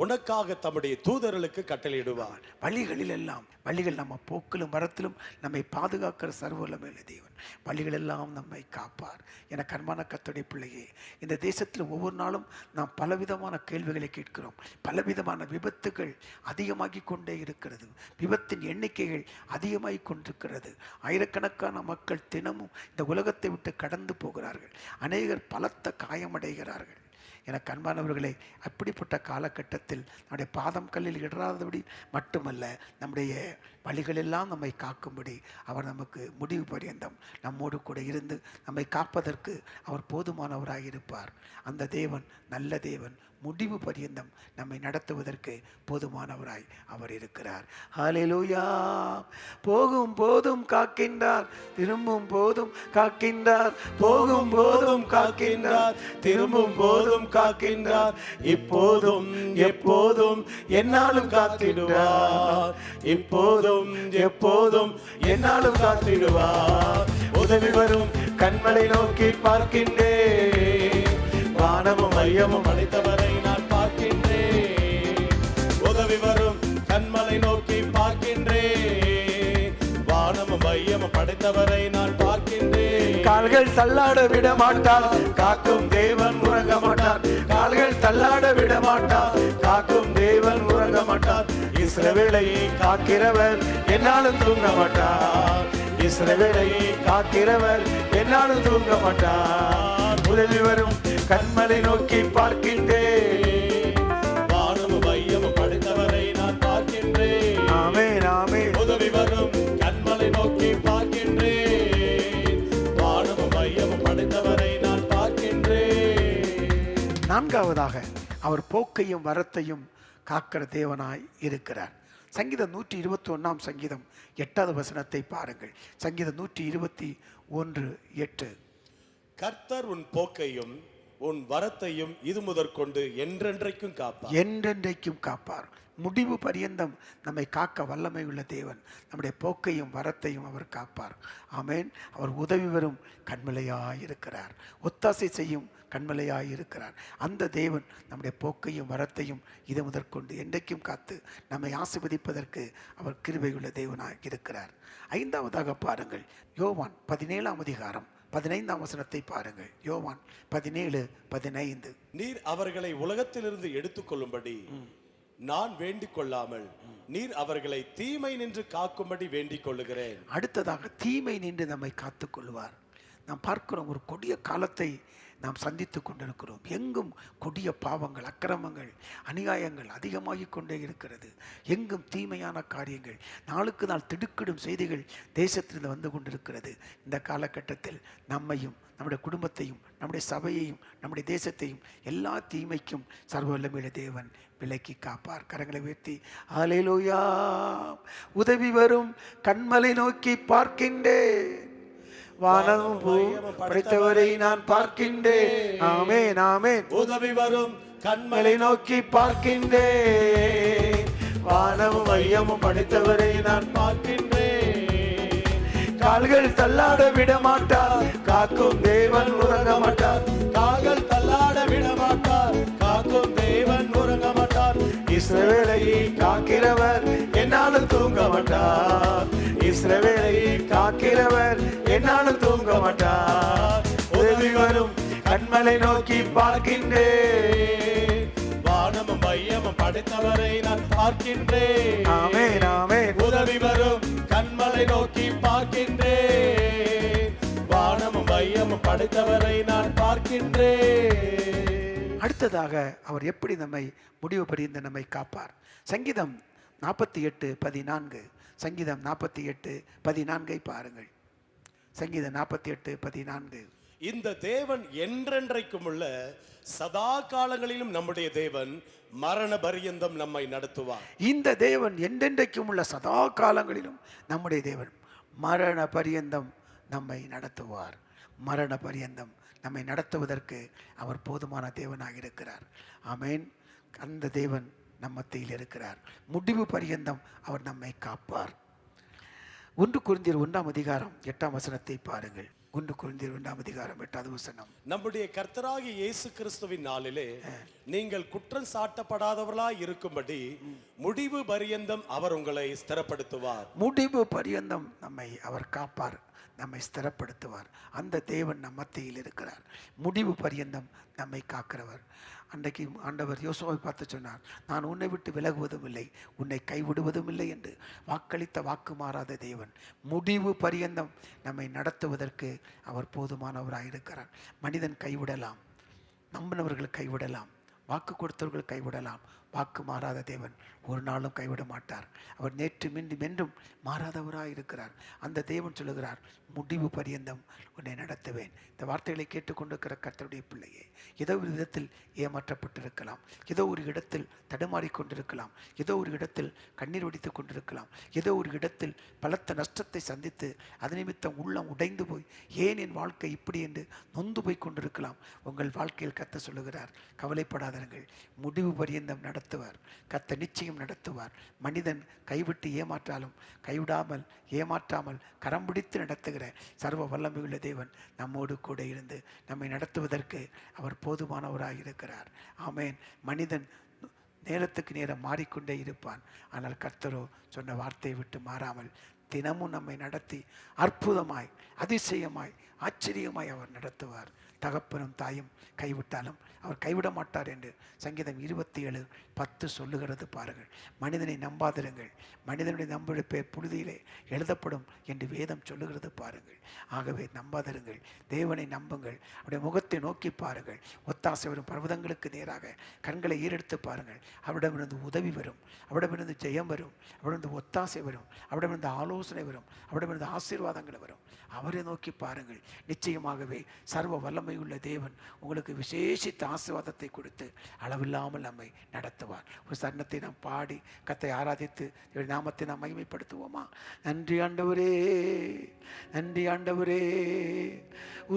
உனக்காக தம்முடைய தூதர்களுக்கு கட்டளையிடுவார். வழிகளில் எல்லாம், வழிகள் நம்ம போக்கிலும் மரத்திலும் நம்மை பாதுகாக்கிற சர்வவல்லமையுள்ள தேவன் வழிகள் எல்லாம் நம்மை காப்பார். என கர்மான கர்த்தருடைய பிள்ளையே, இந்த தேசத்தில் ஒவ்வொரு நாளும் நாம் பலவிதமான கேள்விகளை கேட்கிறோம். பலவிதமான விபத்துகள் அதிகமாகி கொண்டே இருக்கிறது. விபத்தின் எண்ணிக்கைகள் அதிகமாகி கொண்டிருக்கிறது. ஆயிரக்கணக்கான மக்கள் தினமும் இந்த உலகத்தை விட்டு கடந்து போகிறார்கள். அநேகர் பலத்த காயமடைகிறார்கள். எனக்கு அன்பானவர்களே, அப்படிப்பட்ட காலகட்டத்தில் நம்முடைய பாதம் கல்லில் இடராதபடி மட்டுமல்ல, நம்முடைய வழிகளெல்லாம் நம்மை காக்கும்படி அவர் நமக்கு முடிவு பரியந்தம் நம்மோடு கூட இருந்து நம்மை காப்பதற்கு அவர் போதுமானவராக இருப்பார். அந்த தேவன் நல்ல தேவன், முடிவு பரியந்தம் நம்மை நடத்துவதற்கு போதுமானவராய் அவர் இருக்கிறார். ஹல்லேலூயா. போகும் போதும் காக்கின்றார், திரும்பும் போதும் காக்கின்றார். போகும் போதும் காக்கின்றார், திரும்பும் போதும் காக்கின்றார். இப்போதும் எப்போதும் என்னாலும் காத்திடுவார். இப்போதும் எப்போதும் என்னாலும் காத்திடுவார். உதவி வரும் கண்களை நோக்கி பார்க்கின்றேன், மையமும் படைத்தவரை நான் பார்க்கின்றேன். உதவி வரும் கண்மலை நோக்கி பார்க்கின்றேன். வானமும் மையமும் படைத்தவரை நான் பார்க்கின்றேன். கால்கள் தள்ளாட விட மாட்டார், காக்கும் தேவன் உறங்க மாட்டார். கால்கள் தள்ளாட விட மாட்டார், காக்கும் தேவன் உறங்க மாட்டார். இஸ்ரவேலை காக்கிறவர் என்னாலும் தூங்க மாட்டார். இஸ்ரவேலை காக்கிறவர் என்னாலும் தூங்க மாட்டார். உதவி வரும் கண்மலை நோக்கி பார்க்கின்றேன். வானமும் மையமும் படைத்தவரை நான் பார்க்கின்றேன். ஆமென் ஆமென். உதவி வரும் கண்மலை நோக்கி பார்க்கின்றேன். வானமும் மையமும் படைத்தவரை நான் பார்க்கின்றேன். நான்காவதாக அவர் போக்கையும் வரத்தையும் காக்கிற தேவனாய் இருக்கிறார். சங்கீதம் 121 சங்கீதம் 8வது வசனத்தை பாருங்கள். சங்கீதம் 121:8. கர்த்தர் உன் போக்கையும் உன் வரத்தையும் இது முதற்கொண்டு என்றென்றைக்கும் காப்பார். என்றென்றைக்கும் காப்பார். முடிவு பரியந்தம் நம்மை காக்க வல்லமை உள்ள தேவன். நம்முடைய போக்கையும் வரத்தையும் அவர் காப்பார். ஆமென். அவர் உதவி வரும் கண்மலையாய் இருக்கிறார். ஒத்தாசை செய்யும் கண்மலையாய் இருக்கிறார். அந்த தேவன் நம்முடைய போக்கையும் வரத்தையும் இது முதற்கொண்டு என்றைக்கும் காத்து நம்மை ஆசீர்வதிப்பதற்கு அவர் கிருபையுள்ள தேவனாய் இருக்கிறார். ஐந்தாவதாக பாருங்கள், யோவான் 17ஆம் அதிகாரம் 15ஆம் வசனத்தை பாருங்கள். யோவான் 17:15. நீர் அவர்களை உலகத்திலிருந்து எடுத்துக்கொள்ளும்படி நான் வேண்டிக் கொள்ளாமல் நீர் அவர்களை தீமை நின்று காக்கும்படி வேண்டிக் கொள்ளுகிறேன். அடுத்ததாக தீமை நின்று நம்மை காத்துக் கொள்வார். நாம் பார்க்கிறோம், ஒரு கொடிய காலத்தை நாம் சந்தித்து கொண்டிருக்கிறோம். எங்கும் கொடிய பாவங்கள், அக்கிரமங்கள், அநியாயங்கள் அதிகமாகிக் கொண்டே இருக்கிறது. எங்கும் தீமையான காரியங்கள், நாளுக்கு நாள் திடுக்கிடும் செய்திகள் தேசத்திலிருந்து வந்து கொண்டிருக்கிறது. இந்த காலகட்டத்தில் நம்மையும் நம்முடைய குடும்பத்தையும் நம்முடைய சபையையும் நம்முடைய தேசத்தையும் எல்லா தீமைக்கும் சர்வ வல்லமையுள்ள தேவன் விலக்கி காப்பார். கரங்களை உயர்த்தி ஹல்லேலூயா. உதவி வரும் கண்மலை நோக்கி பார்க்கின்றேன். வானமும் பூமியும் படைத்தவரை நான் பார்க்கின்றேன். ஆமென் ஆமென். உதவி வரும் கண்மலை நோக்கி பார்க்கின்றேன். வானமும் மையமும் படைத்தவரை நான் பார்க்கின்றேன். கால்கள் தள்ளாட விட மாட்டார், காக்கும் தேவன் உறங்க மாட்டார். கால்கள் தள்ளாட விட மாட்டார், காக்கும் தேவன் உறங்க மாட்டார். இஸ்ரவேலை காக்கிறவர் என்னாலும் தூங்க மாட்டார். இஸ்ரவேலை காக்கிறவர் என்னாலும் தூங்க மாட்டார். உதவி வரும் கண்மலை நோக்கி பார்க்கின்றேன். வானமும் மையமும் படைத்தவரை நான் பார்க்கின்றேன். ஆமென் ஆமென். உதவி வரும் கண்மலை நோக்கி பார்க்கின்றேன். வானமும் மையமும் படைத்தவரை நான் பார்க்கின்றேன். அடுத்ததாக அவர் எப்படி நம்மை முடிவு பரியந்த நம்மை காப்பார். சங்கீதம் 48:14. சங்கீதம் 48:14 பாருங்கள். சங்கீதம் 48:14. இந்த தேவன் என்றென்றைக்கும் உள்ள சதா காலங்களிலும் நம்முடைய தேவன் மரண பரியந்தம் நம்மை நடத்துவார். இந்த தேவன் என்றென்றைக்கும் உள்ள சதா காலங்களிலும் நம்முடைய தேவன் மரண பரியந்தம் நம்மை நடத்துவார். மரண பரியந்தம் நம்மை நடத்துவதற்கு அவர் போதுமான தேவனாக இருக்கிறார். ஆமென். அந்த தேவன் நம் மத்தியில் இருக்கிறார். முடிவு பரியந்தம் அவர் நம்மை காப்பார். 1 கொரிந்தியர் 1ஆம் அதிகாரம் 8ஆம் வசனத்தை பாருங்கள். 1 கொரிந்தியர் 1ஆம் அதிகாரம் 8வது வசனம். நம்முடைய கர்த்தராகிய இயேசு கிறிஸ்துவின் நாளிலே நீங்கள் குற்றம் சாட்டப்படாதவர்களாய் இருக்கும்படி முடிவு பரியந்தம் அவர் உங்களை ஸ்திரப்படுத்துவார். முடிவு பரியந்தம் நம்மை அவர் காப்பார், நம்மை ஸ்திரப்படுத்துவார். அந்த தேவன் நம் மத்தியில் இருக்கிறார். முடிவு பரியந்தம் நம்மை காக்கிறவர். அன்றைக்கு ஆண்டவர் யோசுவாவை பார்த்து சொன்னார், நான் உன்னை விட்டு விலகுவதும் இல்லை, உன்னை கைவிடுவதும் இல்லை என்று வாக்களித்த வாக்கு மாறாத தேவன் முடிவு பரியந்தம் நம்மை நடத்துவதற்கு அவர் போதுமானவராக இருக்கிறார். மனிதன் கைவிடலாம், நம்பினவர்கள் கைவிடலாம், வாக்கு கொடுத்தவர்கள் கைவிடலாம். வாக்கு மாறாத தேவன் ஒரு நாளும் கைவிட மாட்டார். அவர் நேற்று மீண்டும் என்றும் மாறாதவராக இருக்கிறார். அந்த தேவன் சொல்லுகிறார், முடிவு பரியந்தம் உன்னை நடத்துவேன். இந்த வார்த்தைகளை கேட்டுக்கொண்டிருக்கிற கர்த்தருடைய பிள்ளையே, ஏதோ ஒரு விதத்தில் ஏமாற்றப்பட்டிருக்கலாம், ஏதோ ஒரு இடத்தில் தடுமாறிக்கொண்டிருக்கலாம், ஏதோ ஒரு இடத்தில் கண்ணீர் வடித்து கொண்டிருக்கலாம், ஏதோ ஒரு இடத்தில் பலத்த நஷ்டத்தை சந்தித்து அது நிமித்தம் உள்ளம் உடைந்து போய் ஏன் என் வாழ்க்கை இப்படி என்று நொந்து போய் கொண்டிருக்கலாம். உங்கள் வாழ்க்கையில் கர்த்தர் சொல்லுகிறார், கவலைப்படாதீர்கள், முடிவு பரியந்தம் நடத்துவார். கர்த்தர் நிச்சயம் நடத்துவார். மனிதன் கைவிட்டு ஏமாற்றாமல் கரம் பிடித்து நடத்துகிற சர்வ வல்லமையுள்ள தேவன் நம்மோடு கூட இருந்து நம்மை நடத்துவதற்கு அவர் போதுமானவராக இருக்கிறார். ஆமென். மனிதன் நேரத்துக்கு நேரம் மாறிக்கொண்டே இருப்பான். ஆனால் கர்த்தரோ சொன்ன வார்த்தையை விட்டு மாறாமல் தினமும் நம்மை நடத்தி அற்புதமாய், அதிசயமாய், ஆச்சரியமாய் அவர் நடத்துவார். தகப்பனும் தாயும் கைவிட்டாலும் அவர் கைவிட மாட்டார் என்று சங்கீதம் 27:10 சொல்லுகிறது பாருங்கள். மனிதனை நம்பாதிருங்கள், மனிதனுடைய நம்புடைய பேர் புழுதியிலே எழுதப்படும் என்று வேதம் சொல்லுகிறது பாருங்கள். ஆகவே நம்பாதிருங்கள், தேவனை நம்புங்கள், அவருடைய முகத்தை நோக்கி பாருங்கள். ஒத்தாசை வரும் பர்வதங்களுக்கு நேராக கண்களை ஈரெடுத்து பாருங்கள். அவரிடமிருந்து உதவி வரும், அவரிடமிருந்து ஜெயம் வரும், அவரிடமிருந்து ஒத்தாசை வரும், அவரிடமிருந்து ஆலோசனை வரும், அவரிடமிருந்து ஆசீர்வாதங்கள் வரும். அவரை நோக்கி பாருங்கள். நிச்சயமாகவே சர்வ வல்லமையுள்ள தேவன் உங்களுக்கு விசேஷித்த ஆசீர்வாதத்தை கொடுத்து அளவில்லாமல் நம்மை நடத்துவார். ஒரு சரணத்தை நாம் பாடி கர்த்தரை ஆராதித்து நாமத்தை நாம் மகிமைப்படுத்துவோமா? நன்றி ஆண்டவரே, நன்றி ஆண்டவரே.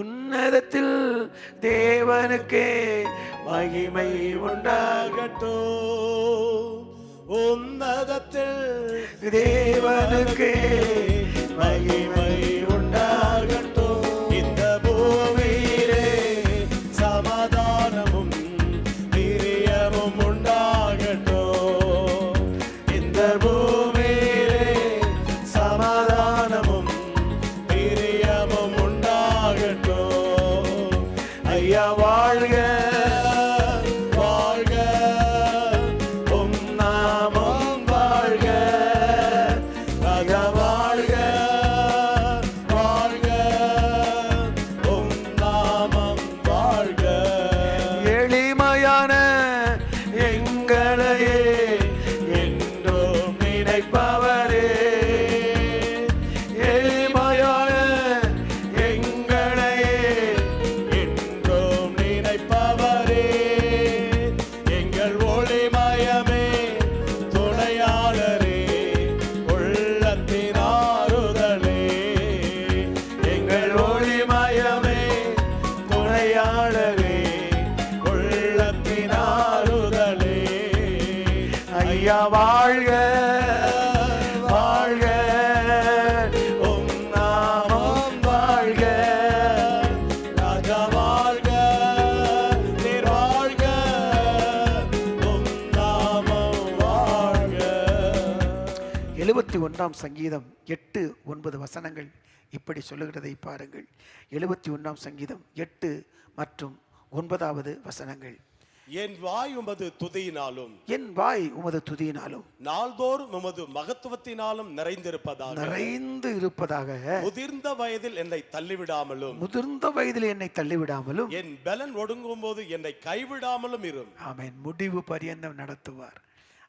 உன்னதத்தில் தேவனுக்கே மகிமை உண்டாகட்டும். உன்னதத்தில் தேவனுக்கே மகிமை உண்டாகட்டும். இந்த பூமியிலே சமாதானமும் பிரியமும் உண்டாகட்டும். இந்த பூமியிலே சமாதானமும் பிரியமும் உண்டாகட்டும். ஐயா வாழ்க வாழ்க, உம் நாமம் வாழ்க. ராஜா வாழ்க வாழ்க, உம் நாமம் வாழ்க. எளிமையான எங்களையே என்றும் நினைப்பவரே, எளிமையான எங்களையே என்றும் நினைப்பவரே. எங்கள் ஒளிமயமே, துணையாளரே, உள்ளத்தின் ஆறுதலே. எங்கள் ஒளிமயமே, துணையாளரே, உள்ளத்தின் ஆறுதலே. ஐயா வாழ்க வாழ்க, உம் நாமம் வாழ்க. ராஜா வாழ்க, நீர் வாழ்க, உம் நாமம் வாழ்க. 71 சங்கீதம் 8-9 வசனங்கள் இப்படி சொல்லுகிறதை பாருங்கள். 71 சங்கீதம் 8 மற்றும் 9 வசனங்கள். என் வாய் உமது துதியினாலும் என் வாய் உமது துதியினாலும் நாள்தோறும் உமது மகத்துவத்தினாலும் நிறைந்து இருப்பதாக முதிர்ந்த வயதில் என்னை தள்ளிவிடாமலும் முதிர்ந்த வயதில் என்னை தள்ளிவிடாமலும் என் பலன் ஒடுங்கும் போது என்னை கைவிடாமலும் இரும். ஆமென். முடிவு பரியந்தம் நடத்துவார்.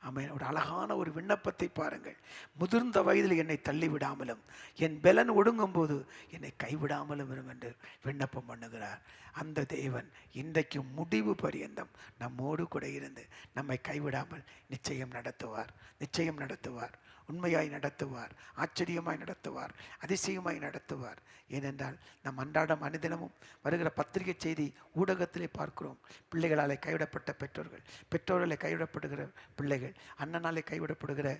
ஆமென். ஒரு அழகான ஒரு விண்ணப்பத்தை பாருங்கள். முதிர்ந்த வயதில் என்னை தள்ளிவிடாமலும் என் பலன் ஒடுங்கும் போது என்னை கைவிடாமலும் வரும் என்று விண்ணப்பம் பண்ணுகிறார். அந்த தேவன் இன்றைக்கு முடிவு பரியந்தம் நம்மோடு கூட இருந்து நம்மை கைவிடாமல் நிச்சயம் நடத்துவார், நிச்சயம் நடத்துவார், உண்மையாய் நடத்துவார், ஆச்சரியமாய் நடத்துவார், அதிசயமாய் நடத்துவார். ஏனென்றால் நம் அன்றாடம் அனுதினமும் வருகிற பத்திரிகை செய்தி ஊடகத்திலே பார்க்கிறோம். பிள்ளைகளாலே கைவிடப்பட்ட பெற்றோர்கள், பெற்றோர்களே கைவிடப்படுகிற பிள்ளைகள், அண்ணனாலே கைவிடப்படுகிற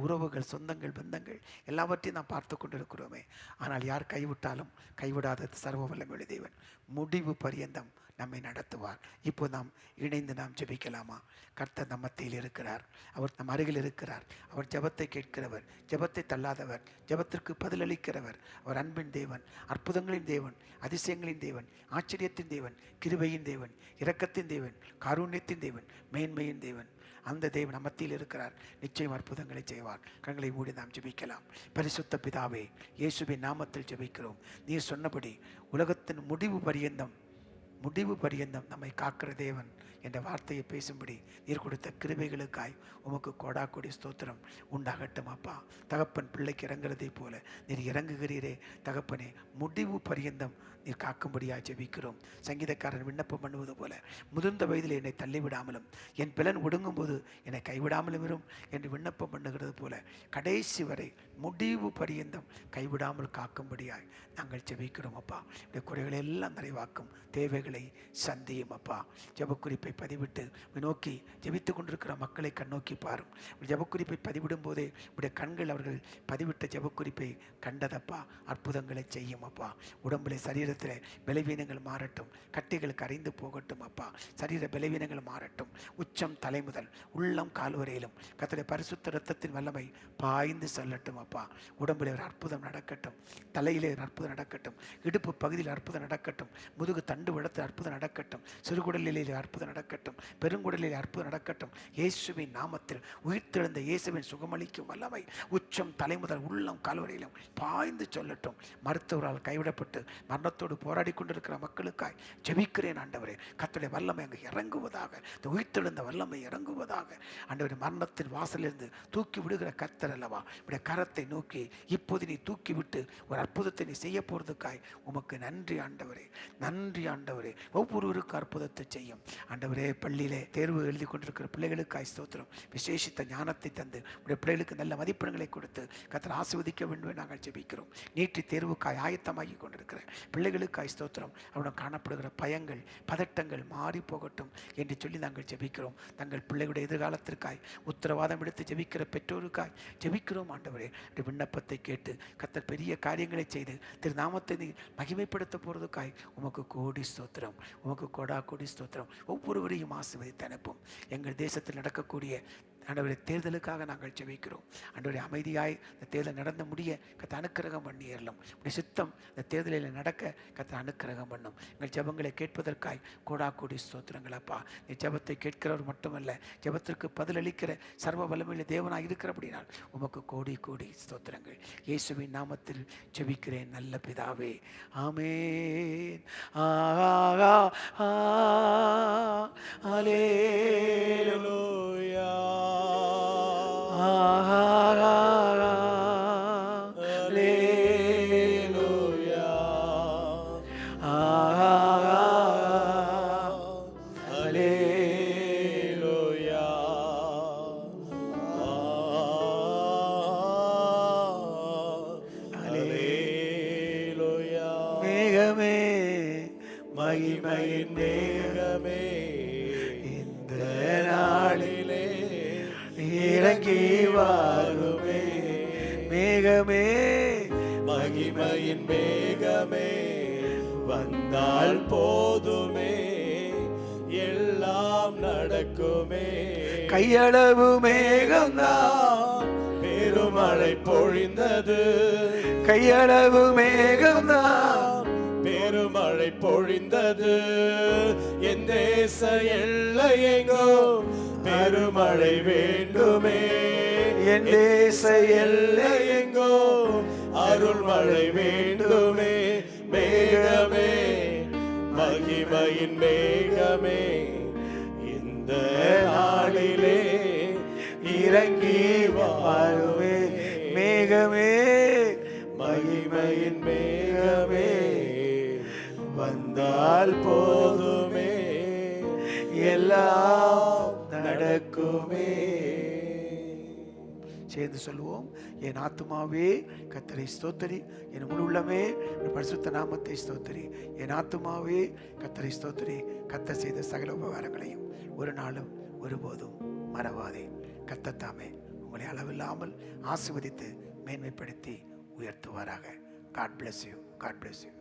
உறவுகள், சொந்தங்கள், பந்தங்கள் எல்லாவற்றையும் நாம் பார்த்து கொண்டிருக்கிறோமே. ஆனால் யார் கைவிட்டாலும் கைவிடாத சர்வ வல்லமையுள்ள தேவன் முடிவு பரியந்தம் நம்மை நடத்துவார். இப்போ நாம் இணைந்து நாம் ஜெபிக்கலாமா? கர்த்தர் நம் மத்தியில் இருக்கிறார், அவர் நம் அருகில் இருக்கிறார். அவர் ஜெபத்தை கேட்கிறவர், ஜெபத்தை தள்ளாதவர், ஜெபத்திற்கு பதிலளிக்கிறவர். அவர் அன்பின் தேவன், அற்புதங்களின் தேவன், அதிசயங்களின் தேவன், ஆச்சரியத்தின் தேவன், கிருபையின் தேவன், இரக்கத்தின் தேவன், காருண்யத்தின் தேவன், மேன்மையின் தேவன். அந்த தேவன் நம் மத்தியில் இருக்கிறார். நிச்சயம் அற்புதங்களை செய்வார். கண்களை மூடி நாம் ஜெபிக்கலாம். பரிசுத்த பிதாவே, இயேசுவின் நாமத்தில் ஜெபிக்கிறோம். நீர் சொன்னபடி உலகத்தின் முடிவு பரியந்தம் நம்மை காக்கிற தேவன் என்ற வார்த்தையை பேசும்படி நீர் கொடுத்த கிருபைகளுக்காய் உமக்கு கோடாக்கோடி ஸ்தோத்திரம் உண்டாகட்டும். அப்பா, தகப்பன் பிள்ளைக்கு இறங்குறதை போல நீர் இறங்குகிறீரே தகப்பனே, முடிவு பரியந்தம் நீர் காக்கும்படியாக ஜெபிக்கிறோம். சங்கீதக்காரன் விண்ணப்பம் பண்ணுவது போல முதிர்ந்த வயதில் என்னை தள்ளிவிடாமலும் என் பிலன் ஒடுங்கும் போது என்னை கைவிடாமலும் வரும் என்று விண்ணப்பம் பண்ணுகிறது போல கடைசி வரை முடிவு பரியந்தம் கைவிடாமல் காக்கும்படியாய் நாங்கள் ஜெபிக்கிறோம். அப்பா, இந்த குறைகளை எல்லாம் நிறைவாக்கும், தேவைகளை பிள்ளைகளை சந்தியும் அப்பா. ஜெபக்குறிப்பை பதிவிட்டு நோக்கி ஜெபித்து கொண்டிருக்கிற மக்களை கண்ணோக்கி பாரும். ஜெபக்குறிப்பை பதிவிடும் போதே உடைய கண்கள் அவர்கள் பதிவிட்ட ஜெபக்குறிப்பை கண்டதப்பா. அற்புதங்களை செய்யும் அப்பா. உடம்புல சரீரத்தில் பலவீனங்கள் மாறட்டும், கட்டிகள் கரைந்து போகட்டும் அப்பா. சரீர பலவீனங்கள் மாறட்டும். உச்சம் தலை முதல் உள்ளம் கால் வரையிலும் கர்த்தருடைய பரிசுத்த இரத்தத்தின் வல்லமை பாய்ந்து செல்லட்டும் அப்பா. உடம்புல ஒரு அற்புதம் நடக்கட்டும், தலையிலே ஒரு அற்புதம் நடக்கட்டும், இடுப்பு பகுதியில் அற்புதம் நடக்கட்டும், முதுகு தண்டு விடத்தில் அற்புதம் நடக்கட்டும், சிறுகுடலிலே அற்புதம் நடக்கட்டும், பெருங்குடலிலே அற்புதம் நடக்கட்டும். இயேசுவின் நாமத்தில் உயிர்த்தெழுந்த இயேசுவின் சுகமளிக்கும் வல்லமை உச்சம் தலை முதல் உள்ளம் கால்வரையிலும் பாய்ந்து சொல்லட்டும். மருத்துவரால் கைவிடப்பட்டு மரணத்தோடு போராடி கொண்டிருக்கிற மக்களுக்காய் ஜெபிக்கிறேன் ஆண்டவரே. கர்த்தருடைய வல்லமை அங்கு இறங்குவதாக, இந்த உயிர்த்தெழுந்த வல்லமை இறங்குவதாக. ஆண்டவரே, மரணத்தின் வாசலிருந்து தூக்கி விடுகிற கர்த்தர் அல்லவா, உடைய கரத்தை நோக்கி இப்போது நீ தூக்கி விட்டு ஒரு அற்புதத்தை நீ செய்ய போறதுக்காய் உமக்கு நன்றி ஆண்டவரே. நன்றி ஆண்டவரே. ஒவ்வொருவருக்கும் அற்புதத்தை செய்யும் ஆண்டவரே. பள்ளியிலே தேர்வு எழுதி கொண்டிருக்கிற பிள்ளைகளுக்காய் ஸ்தோத்திரம். விசேஷித்த ஞானத்தை தந்து உடைய பிள்ளைகளுக்கு நல்ல மதிப்பெண்களை கொடுத்து கர்த்தர் ஆசீர்வதிக்க வேண்டும் நாங்கள் ஜெபிக்கிறோம். நீட்டி தேர்வுக்காய் ஆயத்தமாகி கொண்டிருக்கிற பிள்ளைகளுக்காய் ஸ்தோத்திரம். அவனும் காணப்படுகிற பயங்கள் பதட்டங்கள் மாறி போகட்டும் என்று சொல்லி நாங்கள் ஜெபிக்கிறோம். தங்கள் பிள்ளைகளுடைய எதிர்காலத்திற்காய் உத்தரவாதம் எடுத்து ஜெபிக்கிற பெற்றோருக்காய் ஜெபிக்கிறோம் ஆண்டவரே. விண்ணப்பத்தை கேட்டு கர்த்தர் பெரிய காரியங்களை செய்து திரு நாமத்தை நீ மகிமைப்படுத்த போறதுக்காய் உமக்கு கோடி ஸ்தோத்திரம், உமக்கு கோடி ஸ்தோத்திரம். ஒவ்வொருவரையும் ஆசீர்வதித்து அனுப்பும். எங்கள் தேசத்தில் நடக்கக்கூடிய ஆண்டவரே தேர்தலுக்காக நாங்கள் ஜெபிக்கிறோம். ஆண்டவரே, அமைதியாய் இந்த தேர்தல் நடந்த முடிய கர்த்தர் அனுக்கிரகம் பண்ணி ஏறலாம். உடைய சித்தம் இந்த தேர்தலில் நடக்க கர்த்தர் அனுக்கிரகம் பண்ணும். எங்கள் ஜெபங்களை கேட்பதற்காய் கோடி ஸ்தோத்திரங்கள் அப்பா. நீ ஜெபத்தை கேட்கிறவர் மட்டுமல்ல, ஜெபத்திற்கு பதிலளிக்கிற சர்வ வல்லமையுள்ள தேவனாய் இருக்கிறபடினால் உமக்கு கோடி ஸ்தோத்திரங்கள். இயேசுவின் நாமத்தில் ஜெபிக்கிறேன் நல்ல பிதாவே, ஆமென். அல்லேலூயா. மேகமே மகிமையின் மேகமே இந்த நாளிலே இறங்கி வாருமே. மேகமே மகிமையின் மேகமே வந்தால் போதுமே, எல்லாம் நடக்குமே. கையளவு மேகம்தான் பெருமழை பொழிந்தது, கையளவு மேகம்தான் பெருமழை பொழிந்தது. என் தேச எல்லையெங்கும் பெருமழை வேண்டுமே. என் தேச எல்லையெங்கும் அருள்மழை வேண்டுமே. மேகமே மகிமையின் மேகமே இந்த நாளிலே இறங்கி வாருமே. மேகமே மகிமையின் மேகமே வந்தால் போதுமே, எல்லாம் நடக்குமே. சேர்ந்து சொல்லுவோம். என் ஆத்துமாவே கர்த்தரை ஸ்தோத்திரி, என் முழு உள்ளமே பரிசுத்த நாமத்தை ஸ்தோத்திரி. என் ஆத்துமாவே கர்த்தரை ஸ்தோத்திரி, கர்த்தர் செய்த சகல உபகாரங்களையும் ஒரு நாளும் ஒருபோதும் மறவாதே. கர்த்தர் தாமே உங்களை அளவில்லாமல் ஆசீர்வதித்து மேன்மைப்படுத்தி உயர்த்துவாராக. God bless you. God bless you.